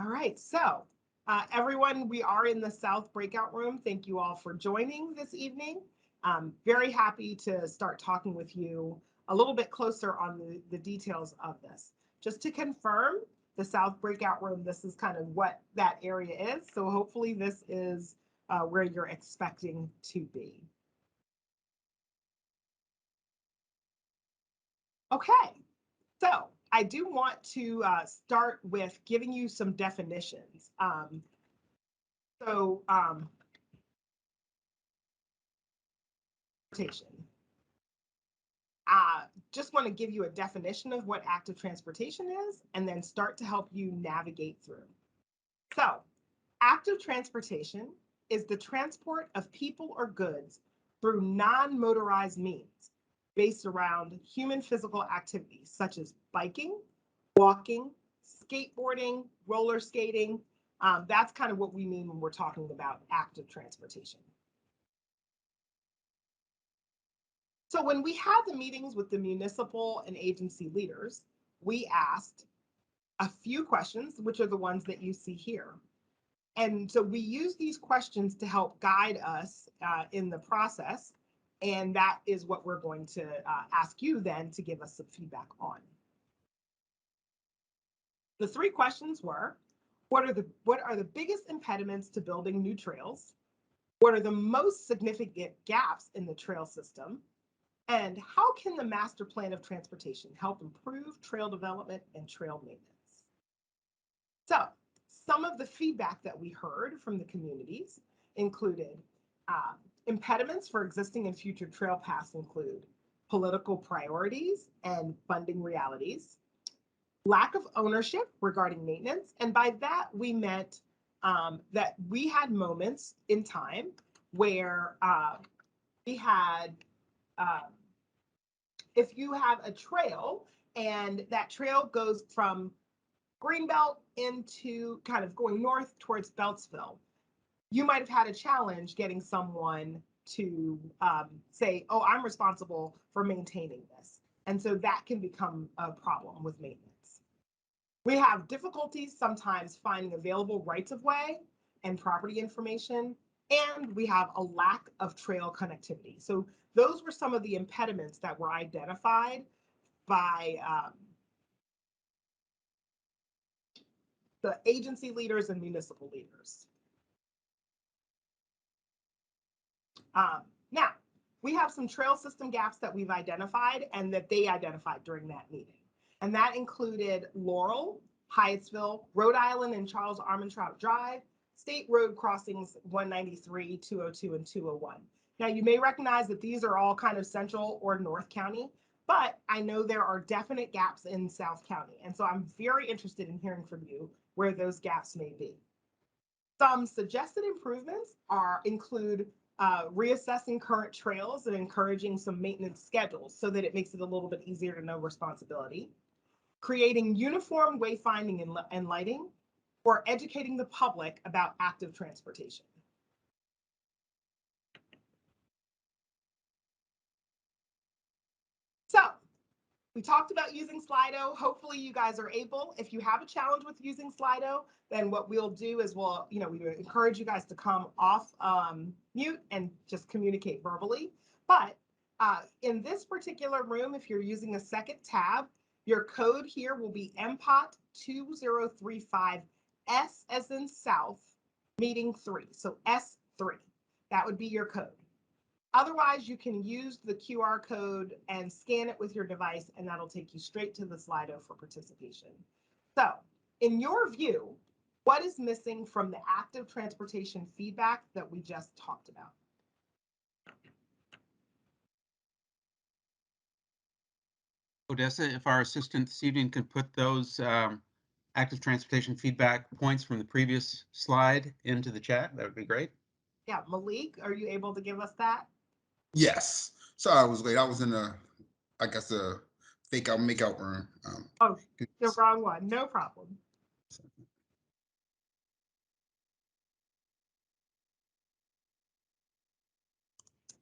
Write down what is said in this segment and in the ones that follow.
All right, so everyone, we are in the South breakout room. Thank you all for joining this evening. Very happy to start talking with you a little bit closer on the details of this. Just to confirm, the South breakout room, this is kind of what that area is. So hopefully this is where you're expecting to be. Okay, so I do want to start with giving you some definitions. So transportation. Just want to give you a definition of what active transportation is and then start to help you navigate through. So, active transportation is the transport of people or goods through non-motorized means based around human physical activities such as biking, walking, skateboarding, roller skating. That's kind of what we mean when we're talking about active transportation. So when we had the meetings with the municipal and agency leaders, we asked a few questions, which are the ones that you see here. And so we use these questions to help guide us in the process. And that is what we're going to ask you then to give us some feedback on. The three questions were, what are the biggest impediments to building new trails? What are the most significant gaps in the trail system? And how can the master plan of transportation help improve trail development and trail maintenance? So some of the feedback that we heard from the communities included impediments for existing and future trail paths include political priorities and funding realities, lack of ownership regarding maintenance. And by that, we meant that we had moments in time where we had if you have a trail and that trail goes from Greenbelt into kind of going north towards Beltsville, you might have had a challenge getting someone to say, oh, I'm responsible for maintaining this. And so that can become a problem with maintenance. We have difficulties sometimes finding available rights of way and property information, and we have a lack of trail connectivity. So those were some of the impediments that were identified by the agency leaders and municipal leaders. Now, we have some trail system gaps that we've identified and that they identified during that meeting. And that included Laurel, Hyattsville, Rhode Island and Charles Armentrout Drive, State Road crossings 193, 202, and 201. Now, you may recognize that these are all kind of Central or North County, but I know there are definite gaps in South County. And so I'm very interested in hearing from you where those gaps may be. Some suggested improvements include reassessing current trails and encouraging some maintenance schedules so that it makes it a little bit easier to know responsibility, creating uniform wayfinding and lighting, or educating the public about active transportation. So we talked about using Slido. Hopefully you guys are able. If you have a challenge with using Slido, then what we'll do is we encourage you guys to come off mute and just communicate verbally. But in this particular room, if you're using a second tab, your code here will be MPOT 2035 S as in South, meeting 3. So S3, that would be your code. Otherwise, you can use the QR code and scan it with your device, and that'll take you straight to the Slido for participation. So, in your view, what is missing from the active transportation feedback that we just talked about? Odessa, if our assistant this evening could put those active transportation feedback points from the previous slide into the chat, that would be great. Yeah, Malik, are you able to give us that? Yes. Sorry I was late. I was in I guess a fake out make out room. Oh, the wrong one. No problem.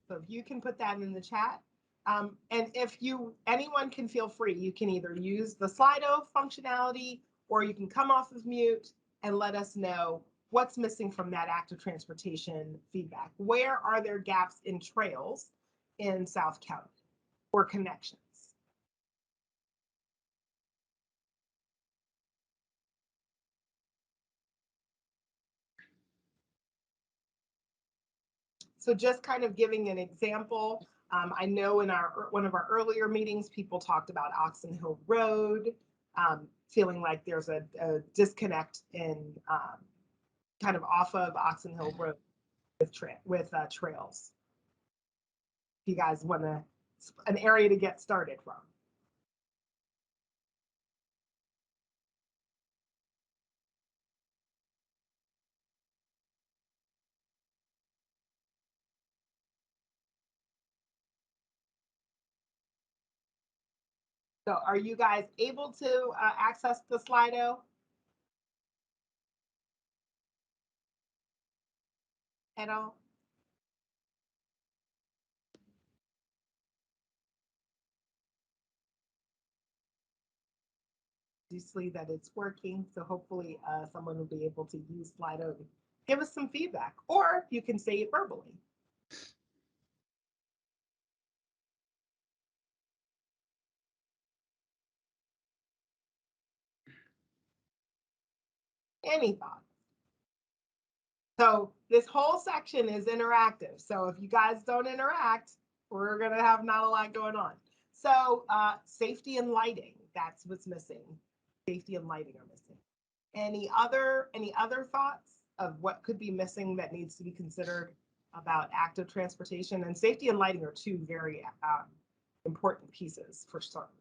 So if you can put that in the chat. And if anyone can feel free, you can either use the Slido functionality or you can come off of mute and let us know what's missing from that active transportation feedback. Where are there gaps in trails in South County or connections? So just kind of giving an example, I know in one of our earlier meetings, people talked about Oxon Hill Road, feeling like there's a disconnect in kind of off of Oxon Hill Road with trails. If you guys want an area to get started from. So are you guys able to access the Slido at all? You see that it's working, so hopefully someone will be able to use Slido to give us some feedback, or you can say it verbally. Any thoughts? So this whole section is interactive. So if you guys don't interact, we're gonna have not a lot going on. So safety and lighting, that's what's missing. Safety and lighting are missing. Any other thoughts of what could be missing that needs to be considered about active transportation? And safety and lighting are two very important pieces for certain.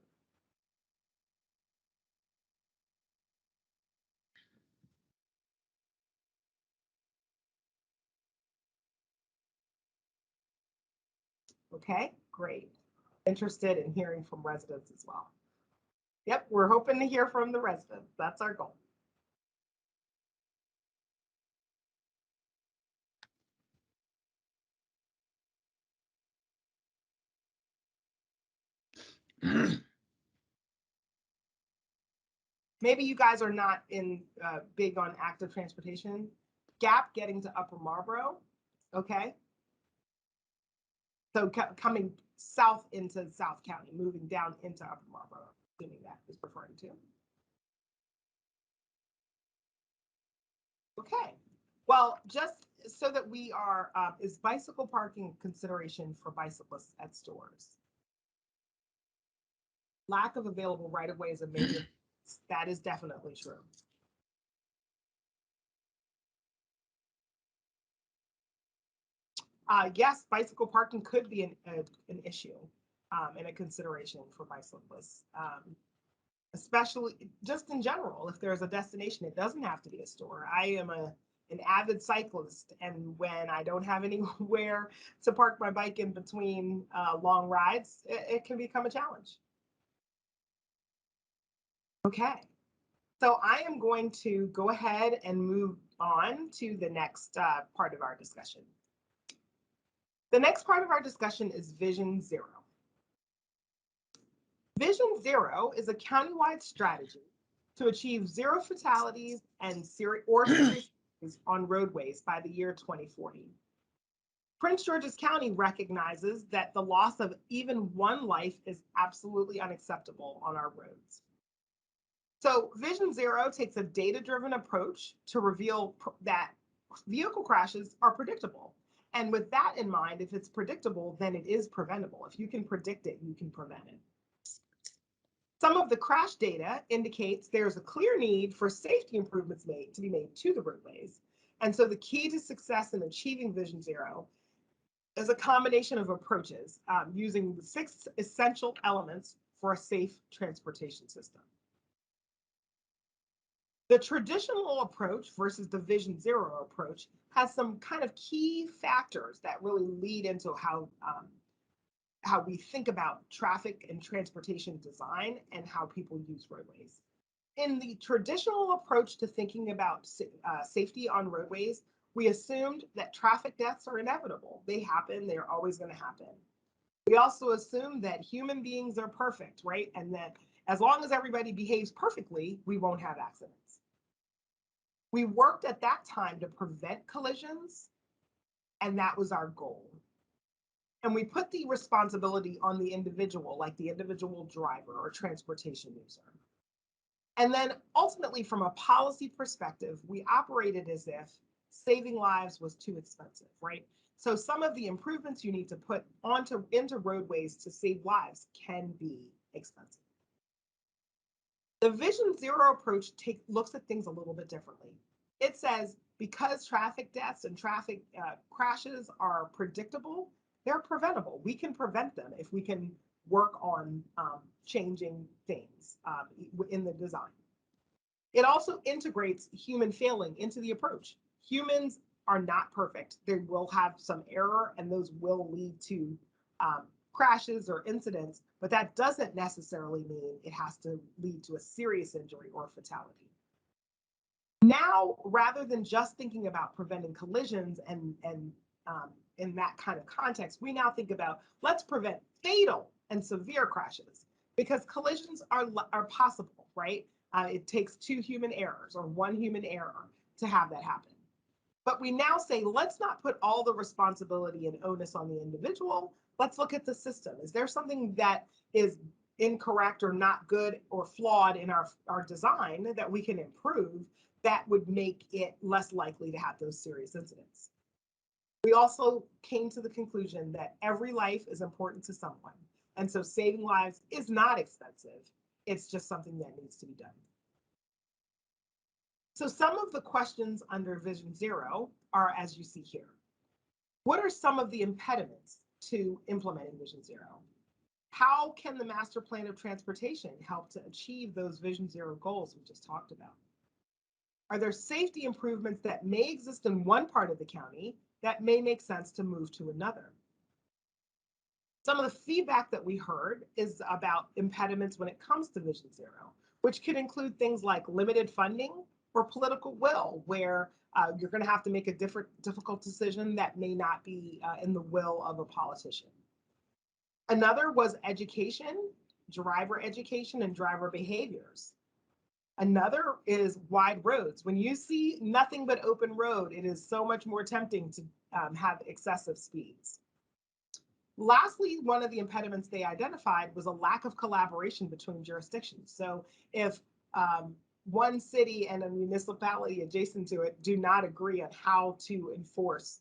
Okay, great. Interested in hearing from residents as well. Yep, we're hoping to hear from the residents. That's our goal. Maybe you guys are not in big on active transportation. Gap getting to Upper Marlboro, okay? So coming south into South County, moving down into Upper Marlboro, assuming that is referring to. Okay, well, just so that we are, is bicycle parking consideration for bicyclists at stores? Lack of available right-of-way is a major, that is definitely true. Yes, bicycle parking could be an issue and a consideration for bicyclists, especially just in general. If there's a destination, it doesn't have to be a store. I am an avid cyclist, and when I don't have anywhere to park my bike in between long rides, it can become a challenge. Okay, so I am going to go ahead and move on to the next part of our discussion. The next part of our discussion is Vision Zero. Vision Zero is a countywide strategy to achieve zero fatalities and serious on roadways by the year 2040. Prince George's County recognizes that the loss of even one life is absolutely unacceptable on our roads. So Vision Zero takes a data-driven approach to reveal that vehicle crashes are predictable. And with that in mind, if it's predictable, then it is preventable. If you can predict it, you can prevent it. Some of the crash data indicates there's a clear need for safety improvements to be made to the roadways. And so the key to success in achieving Vision Zero is a combination of approaches using the 6 essential elements for a safe transportation system. The traditional approach versus the Vision Zero approach has some kind of key factors that really lead into how we think about traffic and transportation design and how people use roadways. In the traditional approach to thinking about safety on roadways, we assumed that traffic deaths are inevitable. They happen, they're always going to happen. We also assume that human beings are perfect, right? And that as long as everybody behaves perfectly, we won't have accidents. We worked at that time to prevent collisions, and that was our goal. And we put the responsibility on the individual, like the individual driver or transportation user. And then ultimately, from a policy perspective, we operated as if saving lives was too expensive, right? So some of the improvements you need to put into roadways to save lives can be expensive. The Vision Zero approach looks at things a little bit differently. It says because traffic deaths and traffic crashes are predictable, they're preventable. We can prevent them if we can work on changing things in the design. It also integrates human failing into the approach. Humans are not perfect. They will have some error, and those will lead to crashes or incidents, but that doesn't necessarily mean it has to lead to a serious injury or fatality. Now, rather than just thinking about preventing collisions and in that kind of context, we now think about let's prevent fatal and severe crashes, because collisions are possible, right? It takes 2 human errors or 1 human error to have that happen. But we now say, let's not put all the responsibility and onus on the individual. Let's look at the system. Is there something that is incorrect or not good or flawed in our design that we can improve that would make it less likely to have those serious incidents? We also came to the conclusion that every life is important to someone. And so saving lives is not expensive. It's just something that needs to be done. So some of the questions under Vision Zero are as you see here. What are some of the impediments to implementing Vision Zero? How can the Master Plan of Transportation help to achieve those Vision Zero goals we just talked about? Are there safety improvements that may exist in one part of the county that may make sense to move to another? Some of the feedback that we heard is about impediments when it comes to Vision Zero, which could include things like limited funding or political will, where you're going to have to make a difficult decision that may not be in the will of a politician. Another was education, driver education, and driver behaviors. Another is wide roads. When you see nothing but open road, it is so much more tempting to have excessive speeds. Lastly, one of the impediments they identified was a lack of collaboration between jurisdictions. So if one city and a municipality adjacent to it do not agree on how to enforce,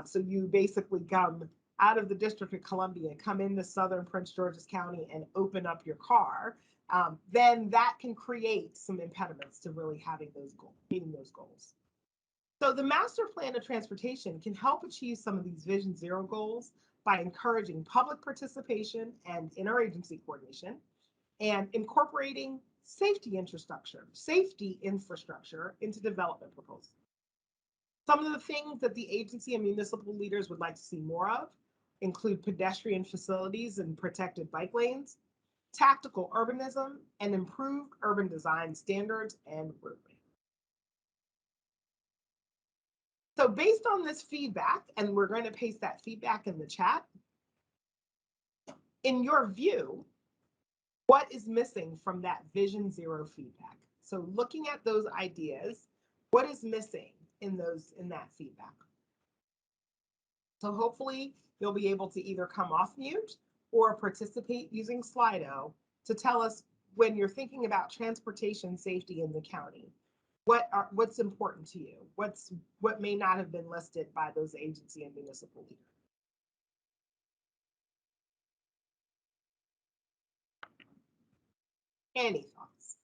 so you basically come out of the District of Columbia, come into Southern Prince George's County and open up your car, then that can create some impediments to really having those goals, meeting those goals. So the Master Plan of Transportation can help achieve some of these Vision Zero goals by encouraging public participation and interagency coordination and incorporating safety infrastructure into development proposals. Some of the things that the agency and municipal leaders would like to see more of include pedestrian facilities and protected bike lanes, tactical urbanism, and improved urban design standards and roadways. So based on this feedback, and we're going to paste that feedback in the chat, in your view, what is missing from that Vision Zero feedback? So looking at those ideas, what is missing in that feedback? So hopefully you'll be able to either come off mute or participate using Slido to tell us, when you're thinking about transportation safety in the county, what's important to you? What may not have been listed by those agency and municipal leaders? Any thoughts?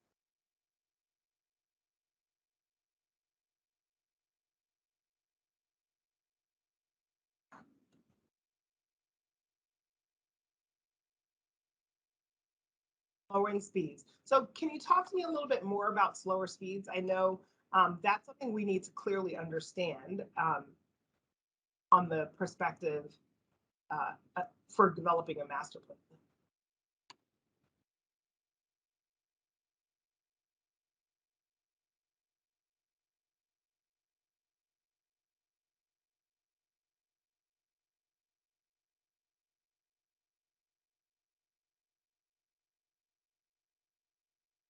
Lowering speeds. So can you talk to me a little bit more about slower speeds? I know that's something we need to clearly understand on the perspective for developing a master plan.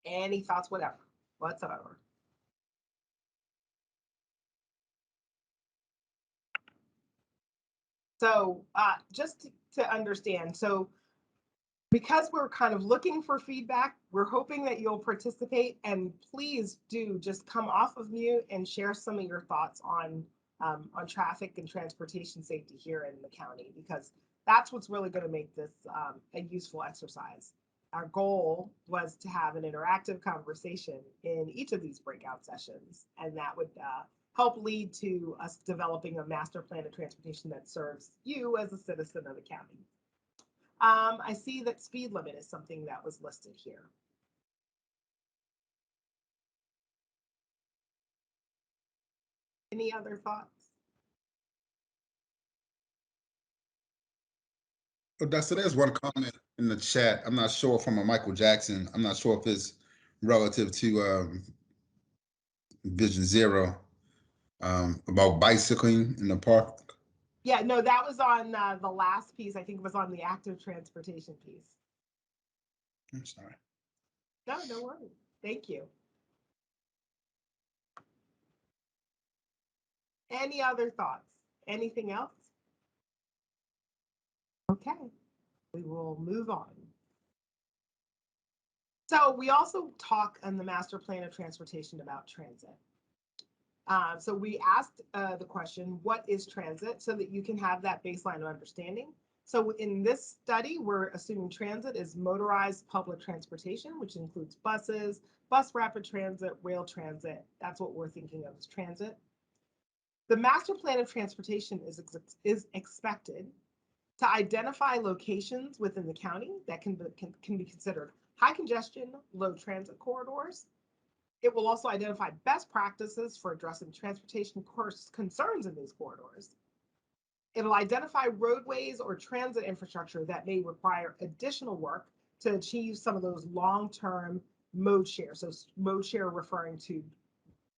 Any thoughts, whatever, whatsoever. So just to understand, so because we're kind of looking for feedback, we're hoping that you'll participate, and please do just come off of mute and share some of your thoughts on traffic and transportation safety here in the county, because that's what's really going to make this a useful exercise. Our goal was to have an interactive conversation in each of these breakout sessions, and that would help lead to us developing a master plan of transportation that serves you as a citizen of the county. I see that speed limit is something that was listed here. Any other thoughts? Odessa, there's one comment in the chat. I'm not sure from a Michael Jackson. I'm not sure if it's relative to Vision Zero about bicycling in the park. Yeah, no, that was on the last piece. I think it was on the active transportation piece. I'm sorry. No, no worries. Thank you. Any other thoughts? Anything else? Okay, we will move on. So we also talk in the master plan of transportation about transit. So we asked the question, what is transit, so that you can have that baseline of understanding. So in this study, we're assuming transit is motorized public transportation, which includes buses, bus rapid transit, rail transit. That's what we're thinking of as transit. The master plan of transportation is expected to identify locations within the county that can be considered high congestion, low transit corridors. It will also identify best practices for addressing transportation concerns in these corridors. It'll identify roadways or transit infrastructure that may require additional work to achieve some of those long-term mode share. So mode share referring to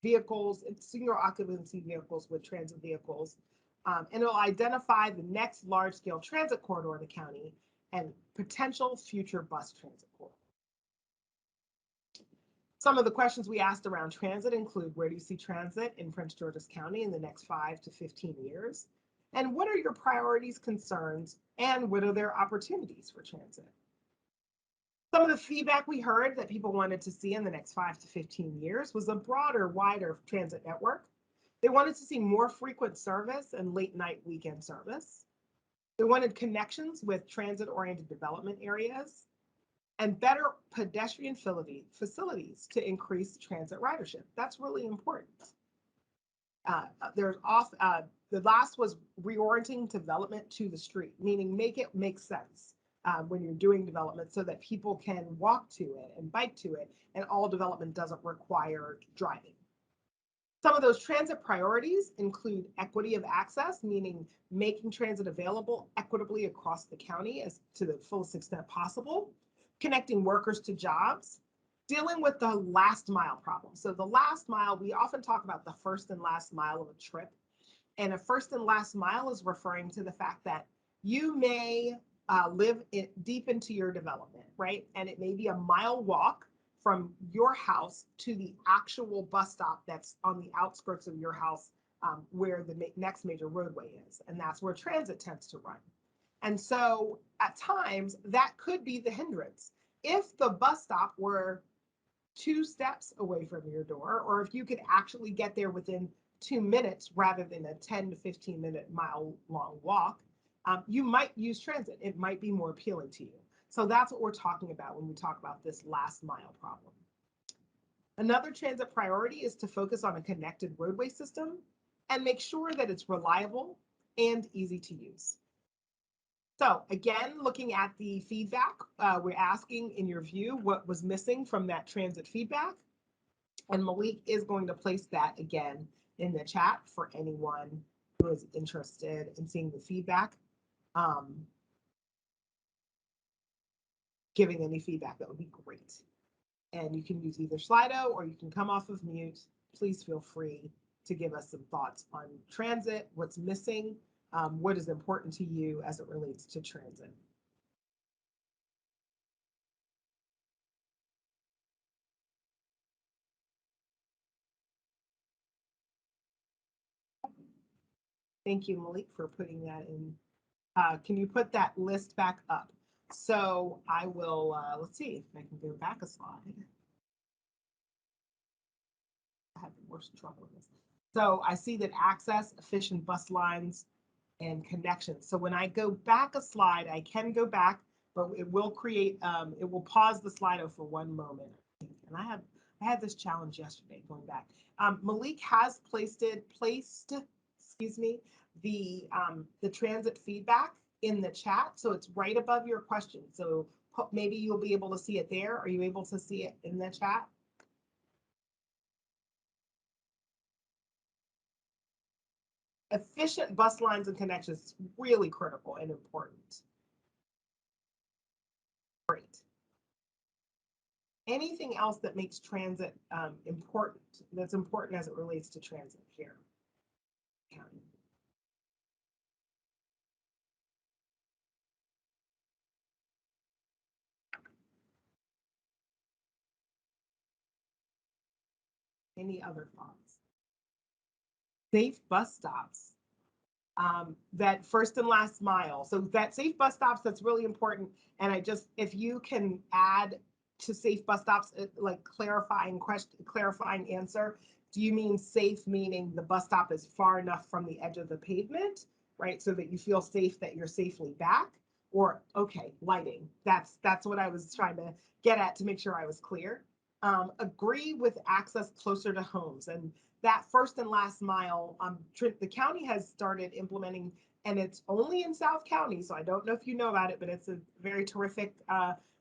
vehicles, single occupancy vehicles with transit vehicles. And it'll identify the next large-scale transit corridor in the county and potential future bus transit corridors. Some of the questions we asked around transit include, where do you see transit in Prince George's County in the next 5 to 15 years? And what are your priorities, concerns, and what are their opportunities for transit? Some of the feedback we heard that people wanted to see in the next 5 to 15 years was a broader, wider transit network. They wanted to see more frequent service and late night weekend service. They wanted connections with transit-oriented development areas and better pedestrian facilities to increase transit ridership. That's really important. The last was reorienting development to the street, meaning make it make sense when you're doing development so that people can walk to it and bike to it, and all development doesn't require driving. Some of those transit priorities include equity of access, meaning making transit available equitably across the county as to the fullest extent possible, connecting workers to jobs, dealing with the last mile problem. So the last mile, we often talk about the first and last mile of a trip. And a first and last mile is referring to the fact that you may live deep into your development, right? And it may be a mile walk from your house to the actual bus stop that's on the outskirts of your house, where the next major roadway is. And that's where transit tends to run. And so at times that could be the hindrance. If the bus stop were 2 steps away from your door, or if you could actually get there within 2 minutes rather than a 10 to 15 minute mile long walk, you might use transit. It might be more appealing to you. So that's what we're talking about when we talk about this last mile problem. Another transit priority is to focus on a connected roadway system and make sure that it's reliable and easy to use. So again, looking at the feedback, we're asking, in your view, what was missing from that transit feedback? And Malik is going to place that again in the chat for anyone who is interested in seeing the feedback. Giving any feedback, that would be great. And you can use either Slido or you can come off of mute. Please feel free to give us some thoughts on transit, what's missing, what is important to you as it relates to transit. Thank you, Malik, for putting that in Can you put that list back up? So I will, let's see if I can go back a slide. I have the worst trouble with this. So I see that access, efficient bus lines, and connections. So when I go back a slide, I can go back, but it will create, it will pause the Slido for one moment. And I had this challenge yesterday going back. Malik has placed, excuse me, the transit feedback in the chat. So it's right above your question. So maybe you'll be able to see it there. Are you able to see it in the chat? Efficient bus lines and connections is really critical and important. Great. Anything else that makes transit important, that's important as it relates to transit here? County. Any other thoughts? Safe bus stops. That first and last mile. So that safe bus stops, that's really important. And if you can add to safe bus stops, like clarifying answer, do you mean safe meaning the bus stop is far enough from the edge of the pavement, right? So that you feel safe that you're safely back? Or, okay, lighting. That's what I was trying to get at to make sure I was clear. Agree with access closer to homes. And that first and last mile, the county has started implementing, and it's only in South County, so I don't know if you know about it, but it's a very terrific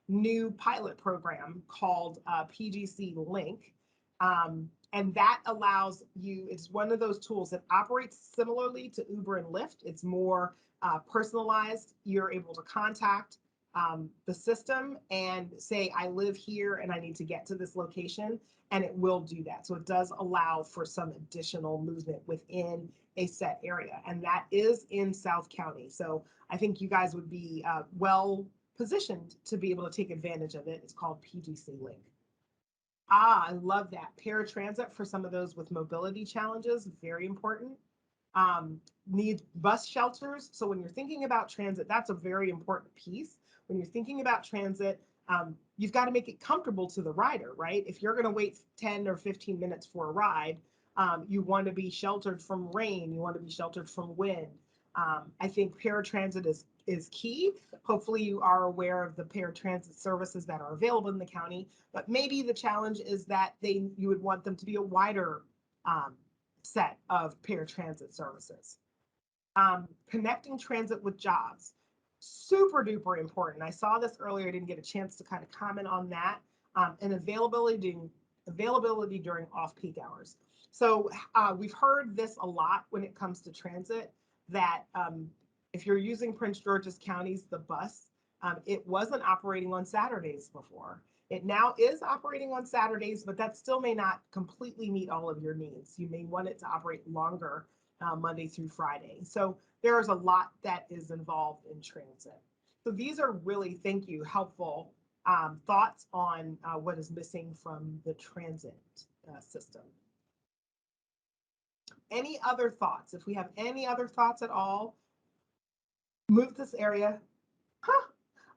new pilot program called PGC Link. And that allows you, it's one of those tools that operates similarly to Uber and Lyft. It's more personalized. You're able to contact the system and say, I live here and I need to get to this location, and it will do that. So it does allow for some additional movement within a set area, and that is in South County. So I think you guys would be well positioned to be able to take advantage of it. It's called PGC Link. I love that. Paratransit for some of those with mobility challenges, very important. Need bus shelters. So when you're thinking about transit, that's a very important piece. When you're thinking about transit, you've got to make it comfortable to the rider, right? If you're going to wait 10 or 15 minutes for a ride, you want to be sheltered from rain. You want to be sheltered from wind. I think paratransit is key. Hopefully you are aware of the paratransit services that are available in the county, but maybe the challenge is that you would want them to be a wider set of paratransit services. Connecting transit with jobs, super duper important. I saw this earlier, I didn't get a chance to kind of comment on that. And availability during off-peak hours. So we've heard this a lot when it comes to transit, that if you're using Prince George's County's, the bus, it wasn't operating on Saturdays before. It now is operating on Saturdays, but that still may not completely meet all of your needs. You may want it to operate longer Monday through Friday. So there's a lot that is involved in transit. So these are really, thank you, helpful thoughts on what is missing from the transit system. Any other thoughts? If we have any other thoughts at all, move this area. Huh,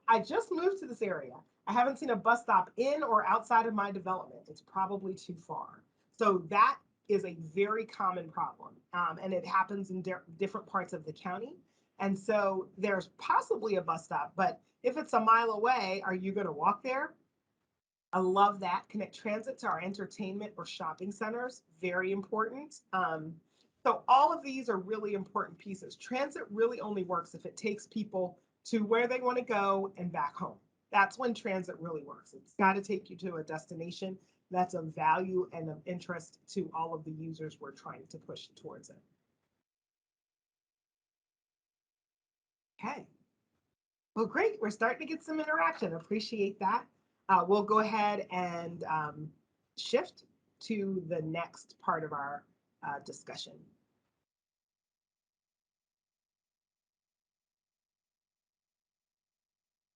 I just moved to this area. I haven't seen a bus stop in or outside of my development. It's probably too far. So that is a very common problem. And it happens in different parts of the county. And so there's possibly a bus stop, but if it's a mile away, are you going to walk there? I love that. Connect transit to our entertainment or shopping centers. Very important. So all of these are really important pieces. Transit really only works if it takes people to where they want to go and back home. That's when transit really works. It's got to take you to a destination that's of value and of interest to all of the users we're trying to push towards it. Okay. Well, great. We're starting to get some interaction. Appreciate that. We'll go ahead and shift to the next part of our discussion.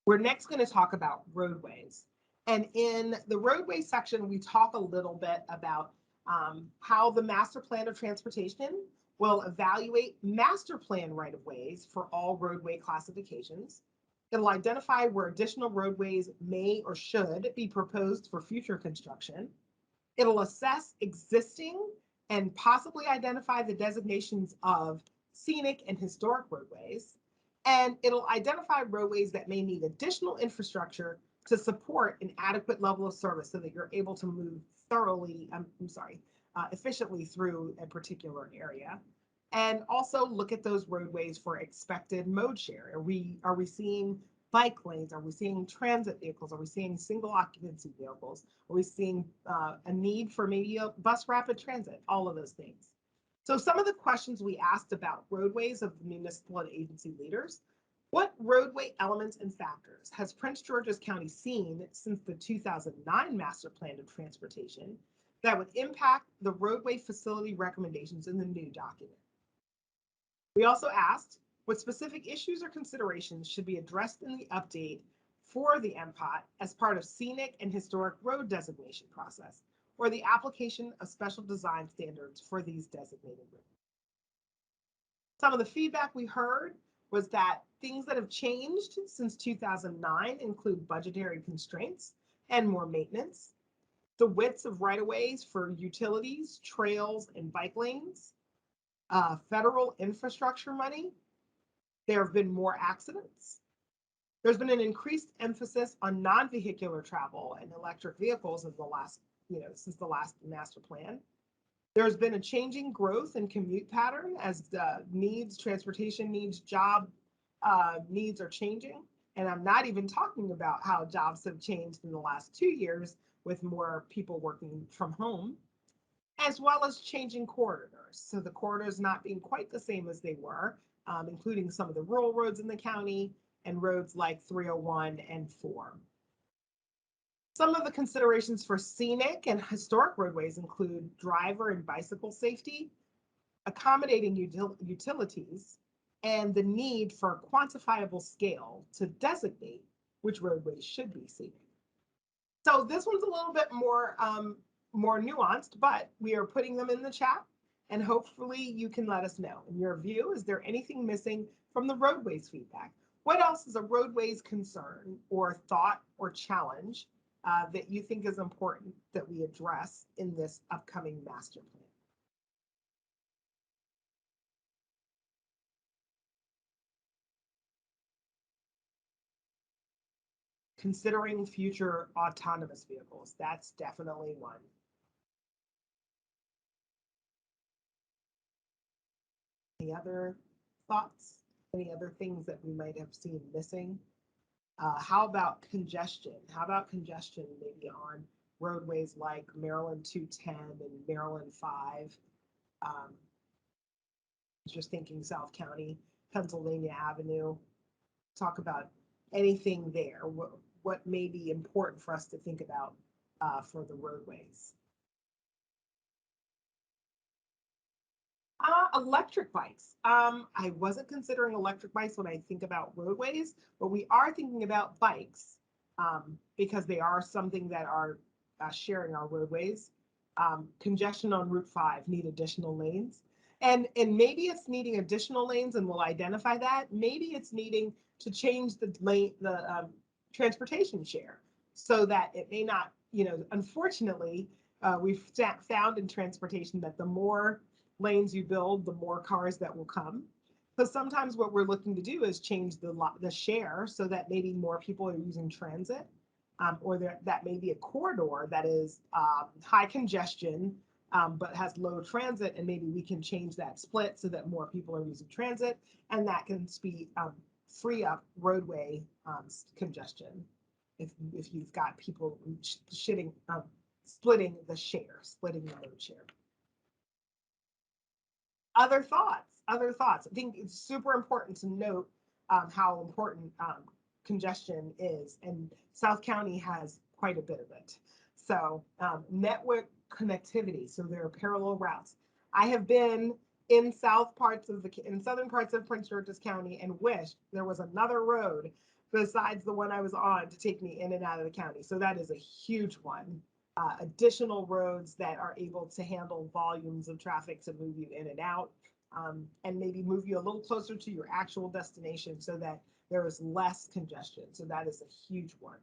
We're next going to talk about roadways. And in the roadway section, we talk a little bit about how the master plan of transportation will evaluate master plan right-of-ways for all roadway classifications. It'll identify where additional roadways may or should be proposed for future construction. It'll assess existing and possibly identify the designations of scenic and historic roadways. And it'll identify roadways that may need additional infrastructure to support an adequate level of service so that you're able to move efficiently through a particular area. And also look at those roadways for expected mode share. Are we seeing bike lanes? Are we seeing transit vehicles? Are we seeing single occupancy vehicles? Are we seeing a need for maybe a bus rapid transit? All of those things. So some of the questions we asked about roadways of the municipal and agency leaders: what roadway elements and factors has Prince George's County seen since the 2009 Master Plan of Transportation that would impact the roadway facility recommendations in the new document? We also asked what specific issues or considerations should be addressed in the update for the MPOT as part of scenic and historic road designation process, or the application of special design standards for these designated roads. Some of the feedback we heard was that things that have changed since 2009 include budgetary constraints and more maintenance, the widths of right-of-ways for utilities, trails, and bike lanes, federal infrastructure money. There have been more accidents. There's been an increased emphasis on non-vehicular travel and electric vehicles in the last, since the last master plan. There's been a changing growth and commute pattern as the transportation needs, job needs are changing. And I'm not even talking about how jobs have changed in the last 2 years with more people working from home, as well as changing corridors. So the corridors not being quite the same as they were, including some of the rural roads in the county and roads like 301 and 4. Some of the considerations for scenic and historic roadways include driver and bicycle safety, accommodating utilities, and the need for a quantifiable scale to designate which roadways should be scenic. So this one's a little bit more nuanced, but we are putting them in the chat, and hopefully you can let us know. In your view, is there anything missing from the roadways feedback? What else is a roadways concern or thought or challenge that you think is important that we address in this upcoming master plan? Considering future autonomous vehicles, that's definitely one. Any other thoughts? Any other things that we might have seen missing? How about congestion? How about congestion maybe on roadways like Maryland 210 and Maryland 5? Just thinking South County, Pennsylvania Avenue. Talk about anything there. What may be important for us to think about for the roadways? Electric bikes. I wasn't considering electric bikes when I think about roadways, but we are thinking about bikes because they are something that are sharing our roadways. Congestion on Route 5 need additional lanes. And maybe it's needing additional lanes, and we'll identify that. Maybe it's needing to change the transportation share so that it may not, unfortunately, we've found in transportation that the more lanes you build, the more cars that will come. So sometimes what we're looking to do is change the share so that maybe more people are using transit, or that may be a corridor that is high congestion, but has low transit, and maybe we can change that split so that more people are using transit, and that can free up roadway congestion if you've got people splitting the load share. Other thoughts. I think it's super important to note how important congestion is, and South County has quite a bit of it. So network connectivity, so there are parallel routes. I have been in southern parts of Prince George's County and wished there was another road besides the one I was on to take me in and out of the county. So that is a huge one additional roads that are able to handle volumes of traffic to move you in and out, and maybe move you a little closer to your actual destination so that there is less congestion. So that is a huge one.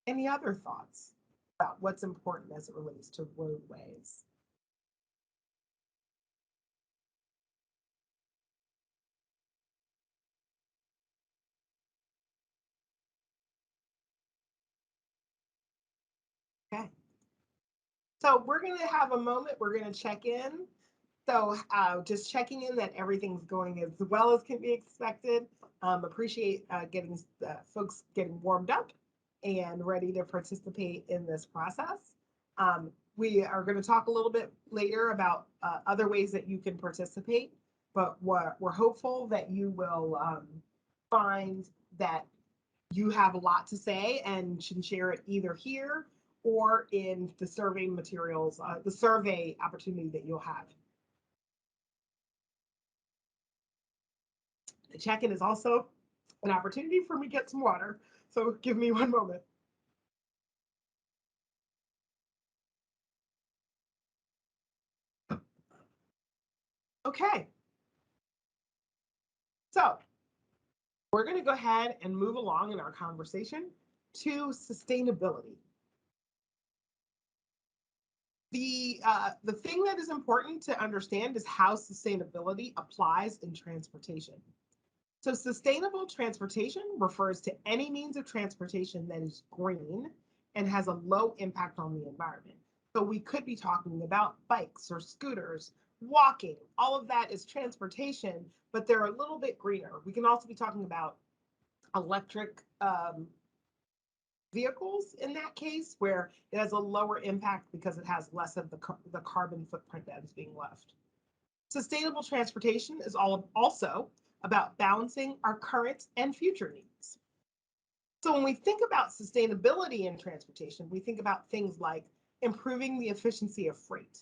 Any other thoughts about what's important as it relates to roadways? Okay. So we're going to have a moment. We're going to check in. So just checking in that everything's going as well as can be expected. Appreciate getting folks getting warmed up and ready to participate in this process. We are going to talk a little bit later about other ways that you can participate, but we're hopeful that you will find that you have a lot to say and can share it either here or in the survey materials, the survey opportunity that you'll have. The check-in is also an opportunity for me to get some water. So give me one moment. Okay. So we're going to go ahead and move along in our conversation to sustainability. The thing that is important to understand is how sustainability applies in transportation. So sustainable transportation refers to any means of transportation that is green and has a low impact on the environment. So we could be talking about bikes or scooters, walking, all of that is transportation, but they're a little bit greener. We can also be talking about electric vehicles in that case, where it has a lower impact because it has less of the carbon footprint that is being left. Sustainable transportation is also about balancing our current and future needs. So when we think about sustainability in transportation, we think about things like improving the efficiency of freight,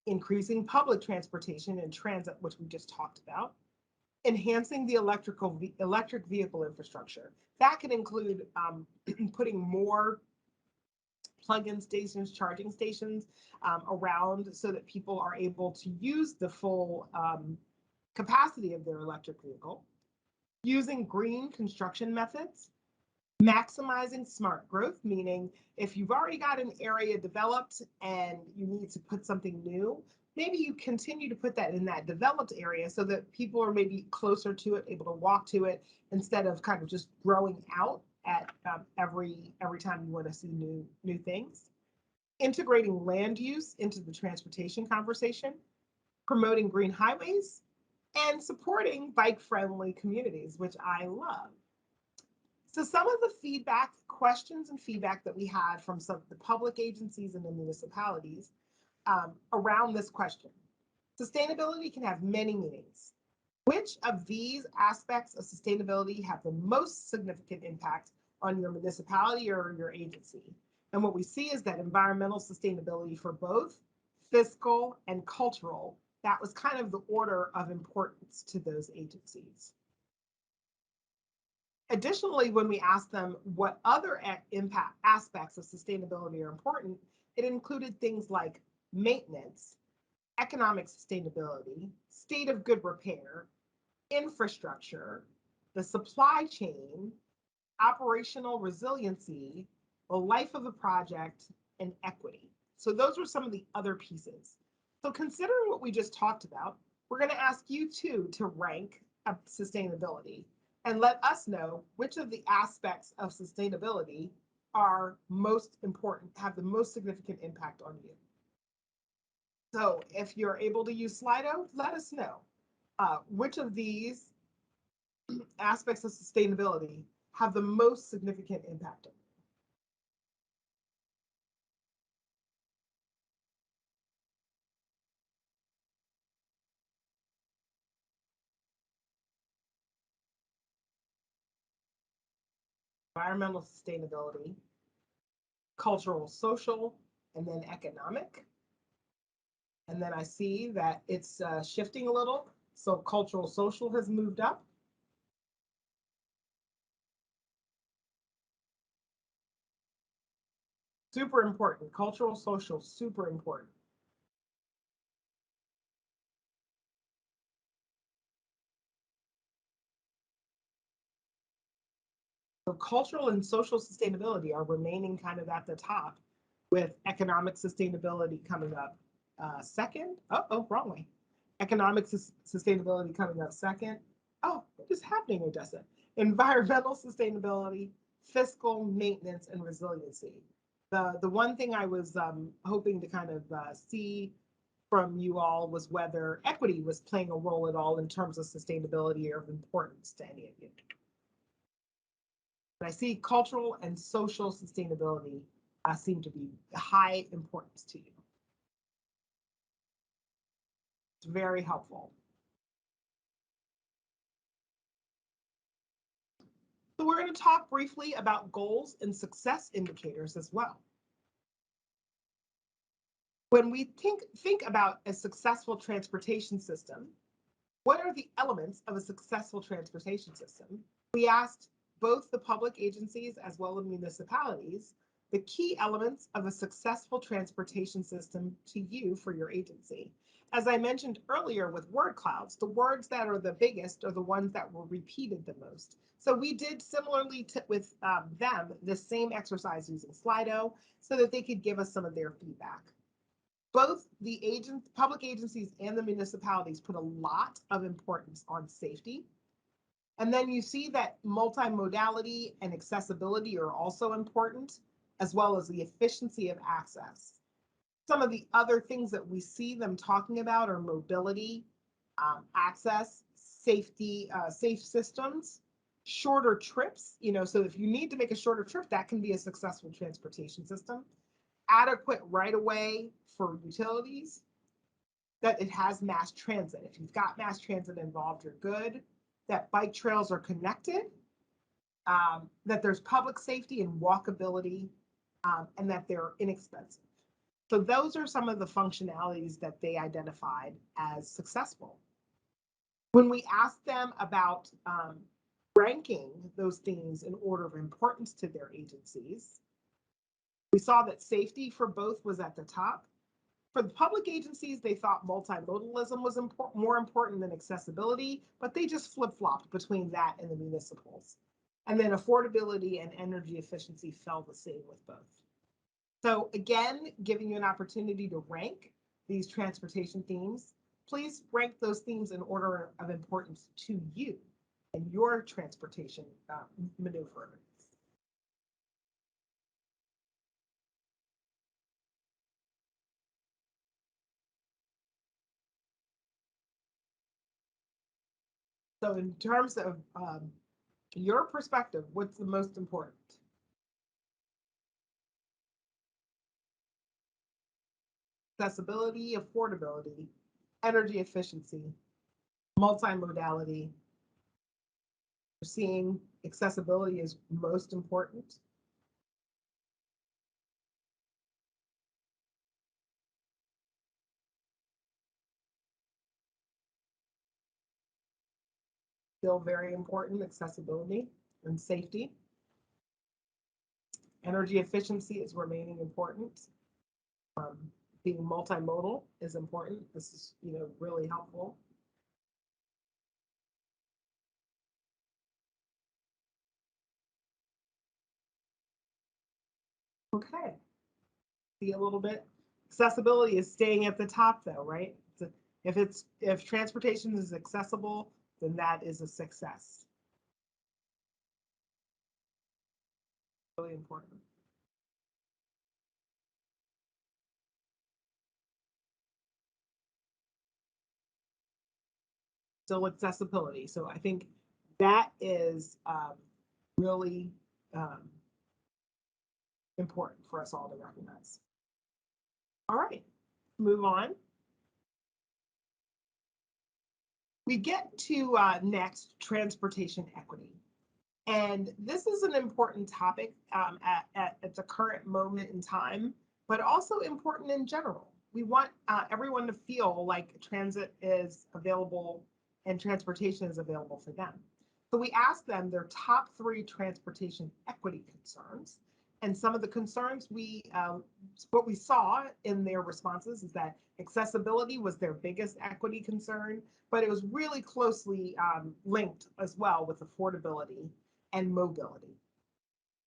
increasing public transportation and transit, which we just talked about, enhancing the electric vehicle infrastructure. That can include putting more plug-in stations, charging stations around so that people are able to use the full capacity of their electric vehicle, using green construction methods, maximizing smart growth, meaning if you've already got an area developed and you need to put something new, maybe you continue to put that in that developed area so that people are maybe closer to it, able to walk to it, instead of kind of just growing out at every time you want to see new things. Integrating land use into the transportation conversation, promoting green highways, and supporting bike-friendly communities, which I love. So some of the questions and feedback that we had from some of the public agencies and the municipalities around this question. Sustainability can have many meanings. Which of these aspects of sustainability have the most significant impact on your municipality or your agency? And what we see is that environmental sustainability for both fiscal and cultural, that was kind of the order of importance to those agencies. Additionally, when we asked them what other impact aspects of sustainability are important, it included things like maintenance, economic sustainability, state of good repair, infrastructure, the supply chain, operational resiliency, the life of the project, and equity. So those are some of the other pieces. So considering what we just talked about, we're going to ask you too to rank sustainability and let us know which of the aspects of sustainability are most important, have the most significant impact on you. So if you're able to use Slido, let us know which of these aspects of sustainability have the most significant impact on you. Environmental sustainability, cultural, social, and then economic. And then I see that it's shifting a little. So cultural, social has moved up. Super important. Cultural, social, super important. So cultural and social sustainability are remaining kind of at the top, with economic sustainability coming up second. Oh, wrong way. Economic sustainability coming up second. Oh, what is happening, Odessa? Environmental sustainability, fiscal maintenance, and resiliency. The one thing I was hoping to kind of see from you all was whether equity was playing a role at all in terms of sustainability or of importance to any of you. But I see cultural and social sustainability seem to be high importance to you. It's very helpful. So we're going to talk briefly about goals and success indicators as well. When we think about a successful transportation system, what are the elements of a successful transportation system? We asked both the public agencies as well as municipalities the key elements of a successful transportation system to you for your agency. As I mentioned earlier with word clouds, the words that are the biggest are the ones that were repeated the most. So we did similarly with them the same exercise using Slido so that they could give us some of their feedback. Both the public agencies and the municipalities put a lot of importance on safety. And then you see that multimodality and accessibility are also important, as well as the efficiency of access. Some of the other things that we see them talking about are mobility, access, safety, safe systems, shorter trips. So if you need to make a shorter trip, that can be a successful transportation system. Adequate right-of-way for utilities, that it has mass transit. If you've got mass transit involved, you're good. That bike trails are connected, that there's public safety and walkability, and that they're inexpensive. So those are some of the functionalities that they identified as successful. When we asked them about ranking those things in order of importance to their agencies, we saw that safety for both was at the top. For the public agencies, they thought multimodalism was more important than accessibility, but they just flip-flopped between that and the municipals. And then affordability and energy efficiency fell the same with both. So again, giving you an opportunity to rank these transportation themes. Please rank those themes in order of importance to you and your transportation maneuver. So in terms of your perspective, what's the most important? Accessibility, affordability, energy efficiency, multimodality. We're seeing accessibility is most important. Still very important, accessibility and safety. Energy efficiency is remaining important. Being multimodal is important. This is, really helpful. Okay. See a little bit. Accessibility is staying at the top though, right? So if transportation is accessible, then that is a success. Really important. Still accessibility. So I think that is really important for us all to recognize. All right, move on. We get to next, transportation equity. And this is an important topic at the current moment in time, but also important in general. We want everyone to feel like transit is available and transportation is available for them. So we asked them their top 3 transportation equity concerns. And some of the concerns what we saw in their responses is that accessibility was their biggest equity concern, but it was really closely linked as well with affordability and mobility.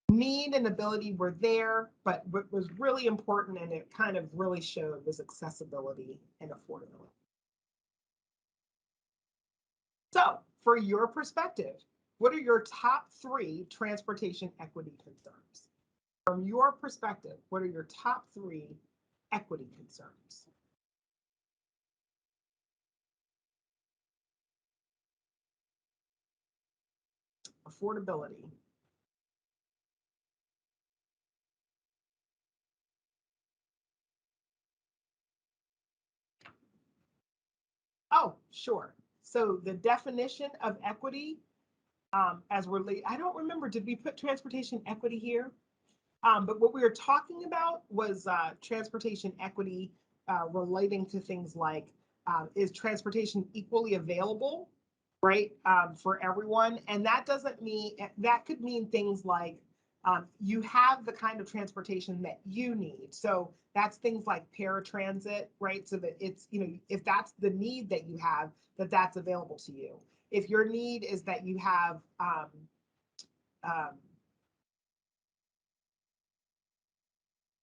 Need and ability were there, but what was really important and it kind of really showed was accessibility and affordability. So, for your perspective, what are your top 3 transportation equity concerns? From your perspective, what are your top 3 equity concerns? Affordability. Oh, sure. So the definition of equity, as we're I don't remember, did we put transportation equity here? But what we were talking about was transportation equity relating to things like, is transportation equally available, right, for everyone? And that doesn't mean, that could mean things like you have the kind of transportation that you need. So that's things like paratransit, right? So that it's, if that's the need that you have, that's available to you. If your need is that you have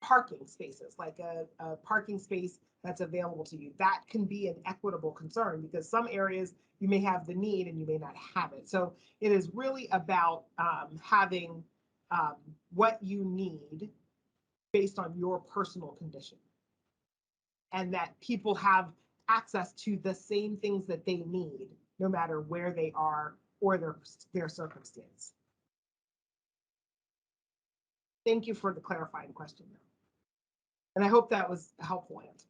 parking spaces, like a parking space that's available to you, that can be an equitable concern because some areas you may have the need and you may not have it. So it is really about having what you need based on your personal condition, and that people have access to the same things that they need, no matter where they are or their circumstance. Thank you for the clarifying question, and I hope that was a helpful answer.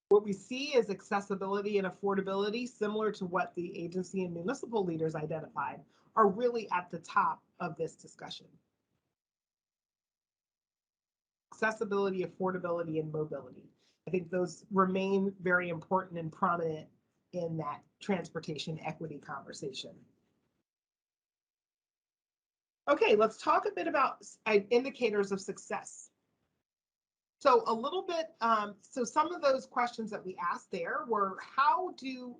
What we see is accessibility and affordability, similar to what the agency and municipal leaders identified, are really at the top of this discussion. Accessibility, affordability, and mobility. I think those remain very important and prominent in that transportation equity conversation. Okay, let's talk a bit about indicators of success. So a little bit, so some of those questions that we asked there were, how do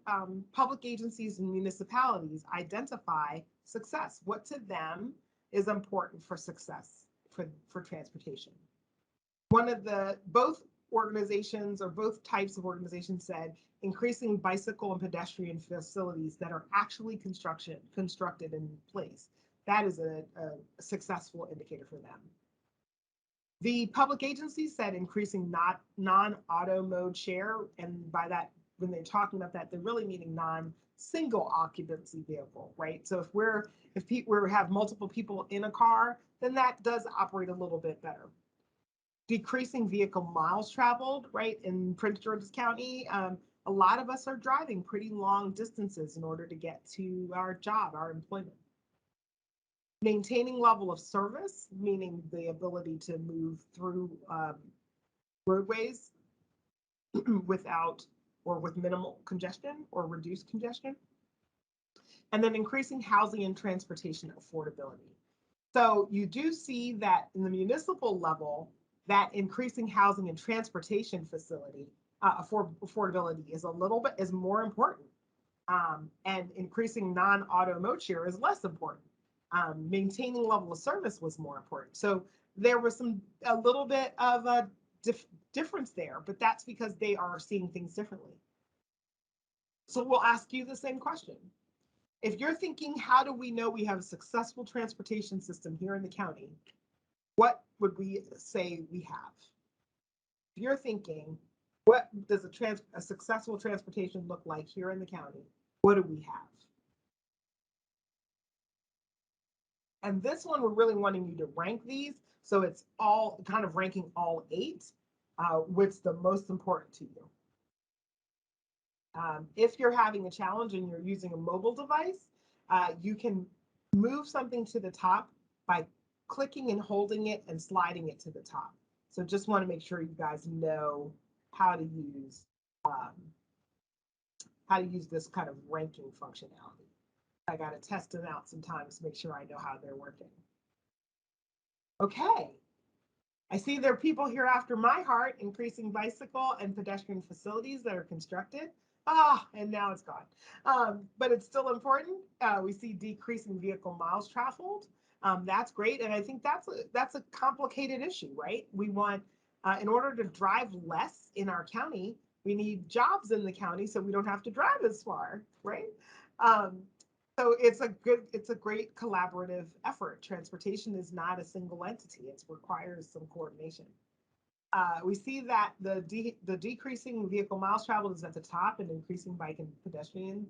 public agencies and municipalities identify success? What to them is important for success for transportation? Both organizations or both types of organizations said increasing bicycle and pedestrian facilities that are actually constructed in place. That is a successful indicator for them. The public agencies said increasing non-auto mode share, and by that, when they're talking about that, they're really meaning non-single occupancy vehicle, right? So if we have multiple people in a car, then that does operate a little bit better. Decreasing vehicle miles traveled, right? In Prince George's County, a lot of us are driving pretty long distances in order to get to our job, our employment. Maintaining level of service, meaning the ability to move through roadways without or with minimal congestion or reduced congestion. And then increasing housing and transportation affordability. So you do see that in the municipal level, that increasing housing and transportation facility affordability is more important. And increasing non-auto mode share is less important. Maintaining level of service was more important. So there was a little bit of a difference there, but that's because they are seeing things differently. So we'll ask you the same question. If you're thinking, how do we know we have a successful transportation system here in the county? What would we say we have? If you're thinking, what does a successful transportation look like here in the county? What do we have? And this one, we're really wanting you to rank these. So it's all kind of ranking all 8, what's the most important to you. If you're having a challenge and you're using a mobile device, you can move something to the top by clicking and holding it and sliding it to the top. So just want to make sure you guys know how to use this kind of ranking functionality. I got to test them out sometimes to make sure I know how they're working. Okay. I see there are people here after my heart, increasing bicycle and pedestrian facilities that are constructed. Ah, and now it's gone. But it's still important. We see decreasing vehicle miles traveled. That's great. And I think that's a complicated issue, right? We want, in order to drive less in our county, we need jobs in the county so we don't have to drive as far, right? Um, so it's a great collaborative effort. Transportation is not a single entity. It requires some coordination. We see that the decreasing vehicle miles traveled is at the top and increasing bike and pedestrian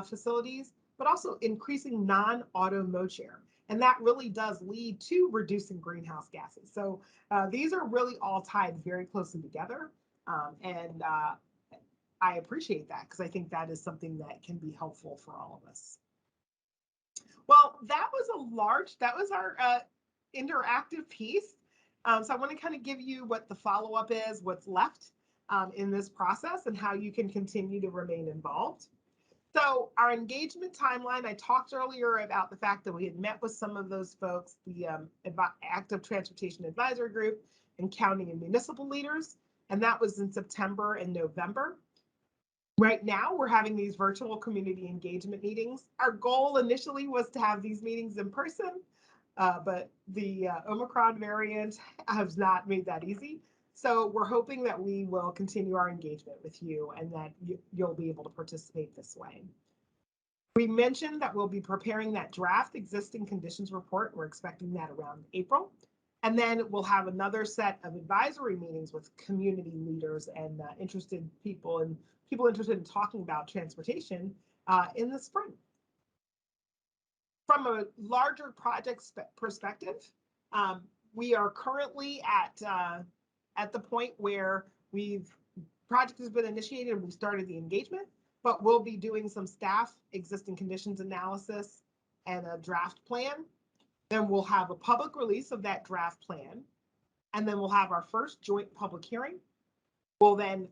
facilities, but also increasing non-auto mode share. And that really does lead to reducing greenhouse gases. So these are really all tied very closely together. And I appreciate that because I think that is something that can be helpful for all of us. Well, that was our interactive piece. So I want to kind of give you what the follow-up is, what's left in this process, and how you can continue to remain involved. So our engagement timeline, I talked earlier about the fact that we had met with some of those folks, the Active Transportation Advisory Group and county and municipal leaders, and that was in September and November. Right now, we're having these virtual community engagement meetings. Our goal initially was to have these meetings in person, but the Omicron variant has not made that easy. So we're hoping that we will continue our engagement with you and that you'll be able to participate this way. We mentioned that we'll be preparing that draft existing conditions report. We're expecting that around April. And then we'll have another set of advisory meetings with community leaders and interested people and people interested in talking about transportation in the spring. From a larger project perspective, we are currently at the point where project has been initiated and we've started the engagement, but we'll be doing some staff existing conditions analysis and a draft plan. Then we'll have a public release of that draft plan, and then we'll have our first joint public hearing. We'll then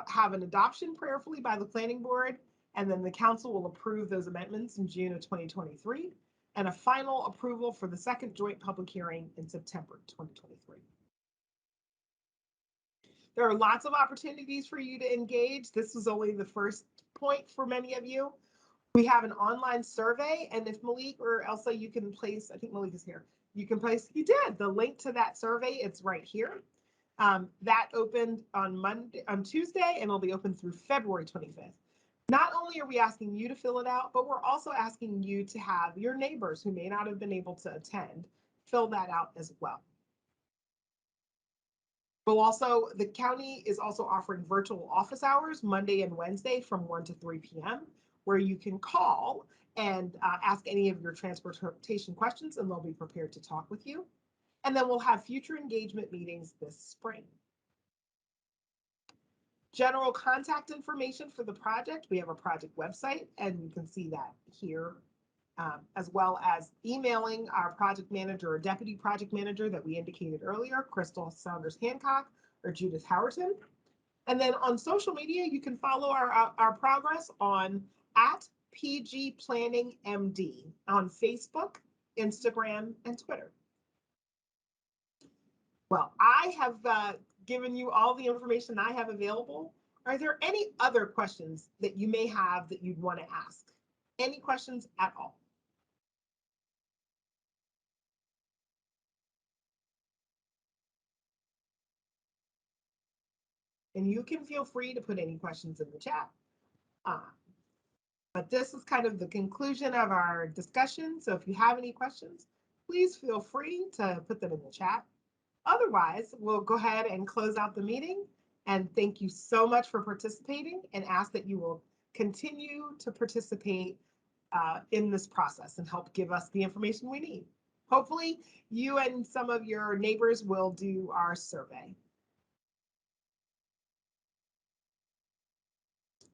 have an adoption prayerfully by the planning board, and then the council will approve those amendments in June of 2023, and a final approval for the second joint public hearing in September 2023. There are lots of opportunities for you to engage. This was only the first point for many of you. We have an online survey, and if Malik or Elsa, you can place, I think Malik is here, you can place, he did, the link to that survey, it's right here. That opened on Tuesday, and it'll be open through February 25th. Not only are we asking you to fill it out, but we're also asking you to have your neighbors who may not have been able to attend fill that out as well. The county is also offering virtual office hours Monday and Wednesday from 1 to 3 p.m. where you can call and ask any of your transportation questions, and they'll be prepared to talk with you. And then we'll have future engagement meetings this spring. General contact information for the project. We have a project website, and you can see that here, as well as emailing our project manager or deputy project manager that we indicated earlier, Crystal Saunders Hancock or Judith Howerton. And then on social media, you can follow our progress on @PGPlanningMD on Facebook, Instagram, and Twitter. Well, I have given you all the information I have available. Are there any other questions that you may have that you'd want to ask? Any questions at all? And you can feel free to put any questions in the chat. But this is kind of the conclusion of our discussion. So if you have any questions, please feel free to put them in the chat. Otherwise, we'll go ahead and close out the meeting. And thank you so much for participating, and ask that you will continue to participate in this process and help give us the information we need. Hopefully, you and some of your neighbors will do our survey.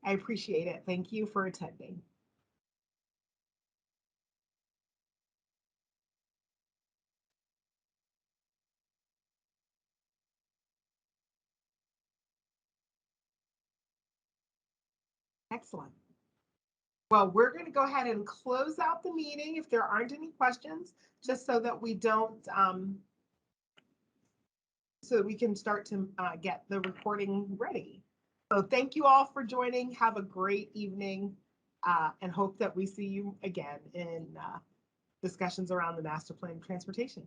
I appreciate it. Thank you for attending. Excellent. Well, we're going to go ahead and close out the meeting if there aren't any questions, just so that we don't so that we can start to get the recording ready. So thank you all for joining. Have a great evening, and hope that we see you again in discussions around the master plan of transportation.